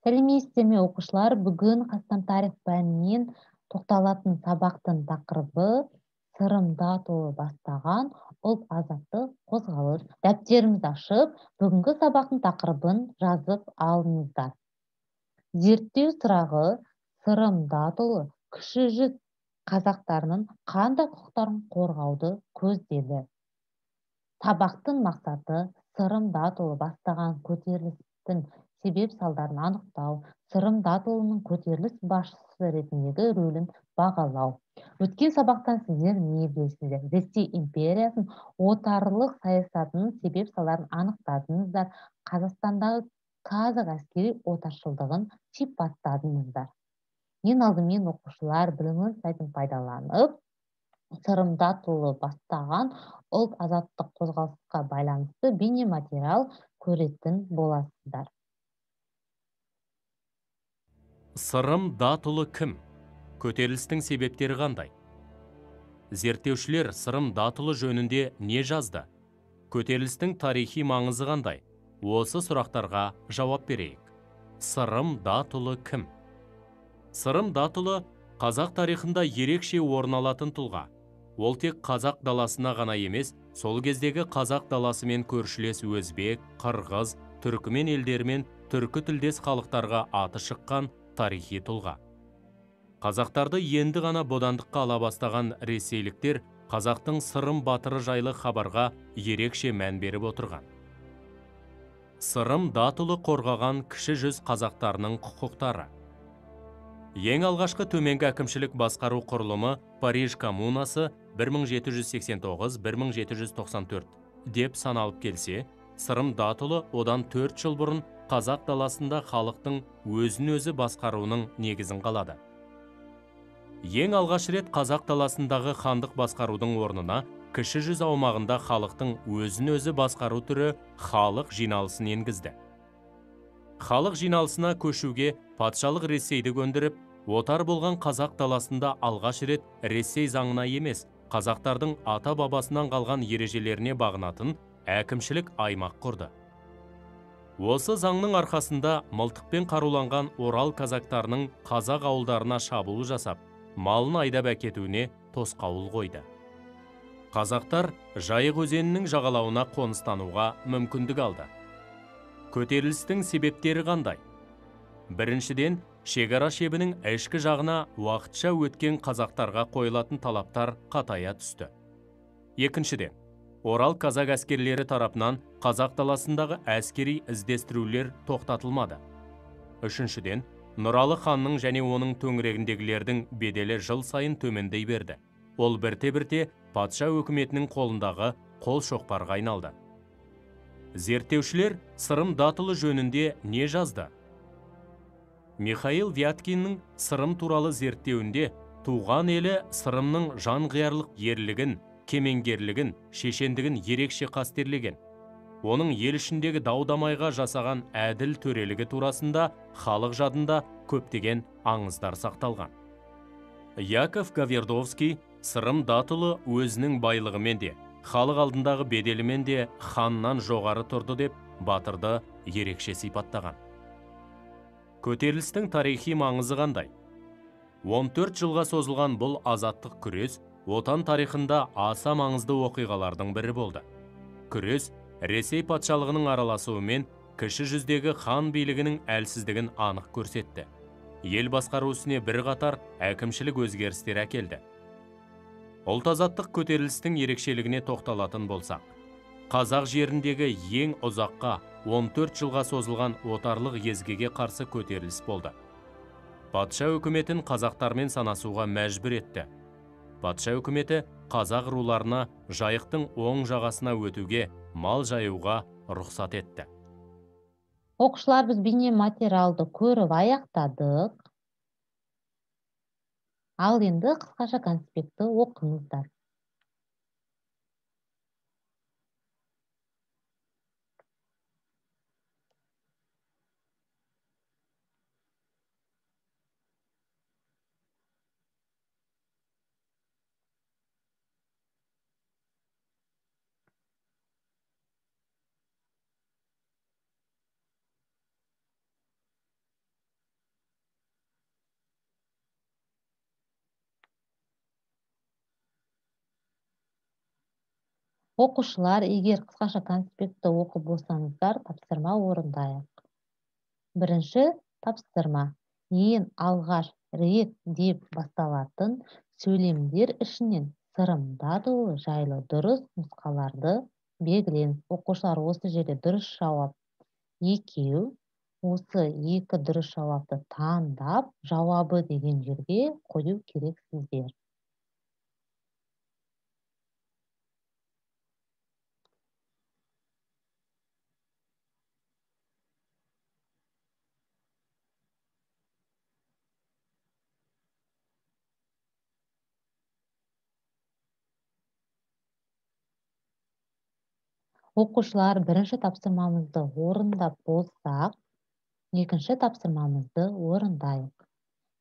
Сәлеметсіздер оқушылар, бүгін Қазақстан тарих пәнінен тоқталатын сабақтың тақырыбы сырымда толы бастаған ұлт азаттық қозғалыс. Дәптерімізді ашып, бүгінгі сабақтың тақырыбын жазып алыңыздар. Зерттеу сұрағы сырымда толы кіші жүз қазақтарының қандай құқықтарын қорғауды көздеді. Сабақтың мақсаты сырымда толы бастаған көтерілістің себеп-салдарын анықтау, сырымда толының көтеріліс басшысы ретіндегі рөлін бағалау. Өткен сабақтан сіздер не білесіздер? Ресей империясының отарлық саясатының себеп-салдарын анықтадыңыздар. Қазақстандағы қазақ әскери отаршылдығын сипаттадыңыздар. Ең алдымен оқушылар білімін сайтын пайдаланып, сырымда толы бастаған ұлт азаттық қозғалысқа байланысты бейнематериал көретін боласыздар. Сырым датұлы кім? Көтерілістің себептері қандай? Зерттеушілер сырым датұлы жөнінде не жазды? Көтерілістің тарихи маңызы қандай? Осы сұрақтарға жауап берейік. Сырым датұлы кім? Сырым датұлы қазақ тарихында ерекше орын алатын тұлға. Ол тек қазақ даласына ғана емес, сол кездегі қазақ даласымен көршілес өзбек, қырғыз, түркімен елдерімен түркі тілдес халықтарға аты шыққан тарихи тұлға. Қазақтарды енді ғана бодандыққа ала бастаған ресейліктер қазақтың сырым батыры жайлы хабарға ерекше мән беріп отырған. Сырым датұлы қорғаған кіші жүз қазақтарының құқықтары. Ең алғашқы төменгі әкімшілік басқару құрылымы Париж коммунасы 1789-1794 деп саналып келсе, сырым датұлы одан 4 жыл бұрын қазақ даласында халықтың өзін-өзі басқаруының негізін қалады. Ең алғаш рет қазақ даласындағы хандық басқарудың орнына кіші жүз аумағында халықтың өзін-өзі басқару түрі халық жиналысын енгізді. Халық жиналысына көшуге патшалық Ресейді көндіріп, отар болған қазақ даласында алғаш рет Ресей заңына емес, қазақтардың ата-бабасынан қалған ережелеріне бағынатын әкімшілік аймақ құрды. Осы заңның арқасында мылтықпен қаруланған Орал казактарының қазақ ауылдарына шабуыл жасап, малын айдап әкетуіне тосқауыл қойды. Қазақтар Жайық өзенінің жағалауына қоныстануға мүмкіндік алды. Көтерілістің себептері қандай? Біріншіден, шекара шебінің ішкі жағына уақытша өткен қазақтарға қойылатын талаптар қатая түсті. Екіншіден, Орал казак әскерлері тарапынан қазақ даласындағы әскери іздестірулер тоқтатылмады. Үшіншіден, Нұралы ханның және оның төңірегіндегілердің беделі жыл сайын төмендей берді. Ол бірте-бірте патша өкіметінің қолындағы қол шоқпарға айналды. Зерттеушілер сырым датұлы жөнінде не жазды? Михаил Вяткиннің сырым туралы зерттеуінде туған елі сырымның жанқиярлық ерлігін, кемеңгерлігін, шешендігін ерекше қастерлеген. Оның ел ішіндегі дау-дамайға жасаған әділ төрелігі турасында халық жадында көптеген аңыздар сақталған. Яков Гавердовский сырым датұлы өзінің байлығымен де, халық алдындағы беделімен де ханнан жоғары тұрды деп батырды ерекше сипаттаған. Көтерілістің тарихи маңызы қандай? 14 жылға созылған бұл азаттық күрес отан тарихында аса маңызды оқиғалардың бірі болды. Күрес Ресей патшалығының араласуымен кіші жүздегі хан билігінің әлсіздігін анық көрсетті. Ел басқару ісіне бірқатар әкімшілік өзгерістер әкелді. Ұлт азаттық көтерілістің ерекшелігіне тоқталатын болсақ, қазақ жеріндегі ең ұзаққа 14 жылға созылған отарлық езгіге қарсы көтеріліс болды. Патша өкіметін қазақтармен санасуға мәжбүр етті. Патша өкіметі қазақ руларына Жайықтың оң жағасына өтуге, мал жаюға рұқсат етті. Оқушылар, біз бейнематериалды көріп аяқтадық. Ал енді қысқаша конспектті оқыңыздар. Окуучулар, эгер кыскача конспектти окуп болсоңуздар, тапсырма орундайык. Биринчи тапсырма. Эң алгаш рет деп башталатын сүйлемдер ишинин сырым датылы жайлуу дурус нускаларды белгилеңиз. Окуучулар осы жерде дурус жавап 2, осы 2 дурус жавапты тандап, жавабы деген жерге коюу керексиздер. Окуучулар биринчи тапсырмамызды орундап болсак, экинчи тапсырмамызды орундайык.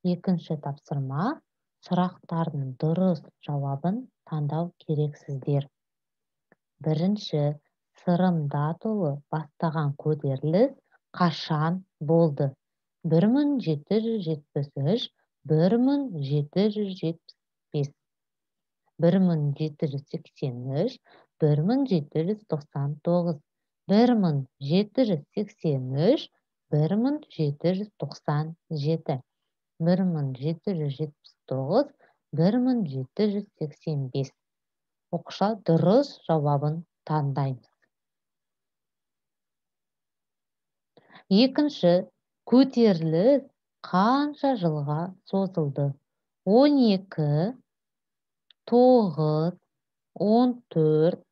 Экинчи тапсырма сурактардын дурус жавабын тандау керексиздер. Биринчи сырым датылы баштаган көтерилиш качан болду? 1773, 1775, 1783, 1799, 1783, 1797, 1779, 1785. Окуша дурус жавабын тандайбыз. Экинчи көтерилиш канча жылга созулду? 12, 9, 14,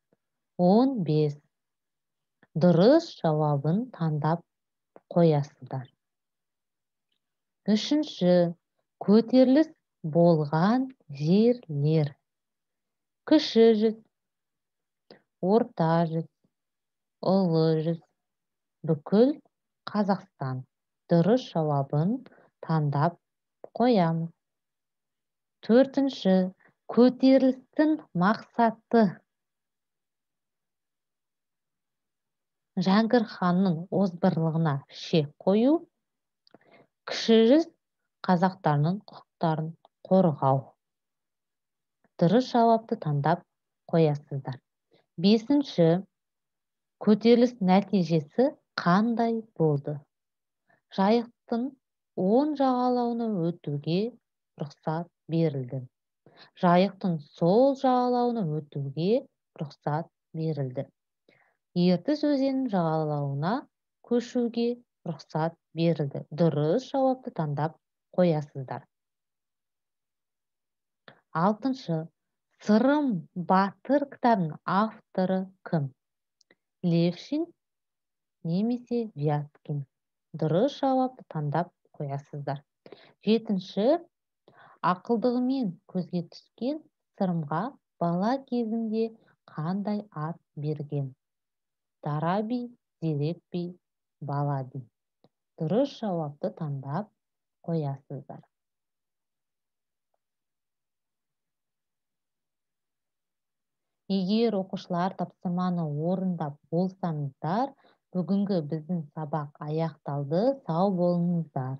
15. Дурус жавабын тандап коясыздар. Үчүнчү көтерилиш болгон жерлер. Кичи жүз, орта жүз, улуу жүз, бүкүл Казакстан. Дурус жавабын тандап коямыз. Төртүнчү көтерилиштин максаты. Жангир ханның озбырлыгына шек коюу, кичи жүз казактардын укуктарын коргоо. Дурус жавапты тандап коясыздар. Бешинчи көтерилиш натыйжеси кандай болду? Жайыктын оң жагалауына өтүүгө уруксат берилди. Жайыктын сол жагалауына өтүүгө уруксат берилди. Ертіс өзенinin жағалауына көшүүгө уруксат берилди. Дурус жавапты тандап коясыздар. Алтынчы. Сырым Батыр китабынын автору ким? Левшин немесе Вяткин? Дурус жавапты тандап коясыздар. Жетинчи. Акылдыгы менен көзгө түшкөн сырымга бала кезинде кандай ат берген? Дараби, Зелепби, Балаби. Дурус жавапты тандап коясыздар. Эгер окуучулар тапсырманы орундап болсоңуздар, бүгүнкү биздин сабак аякталды. Сау болуңуздар.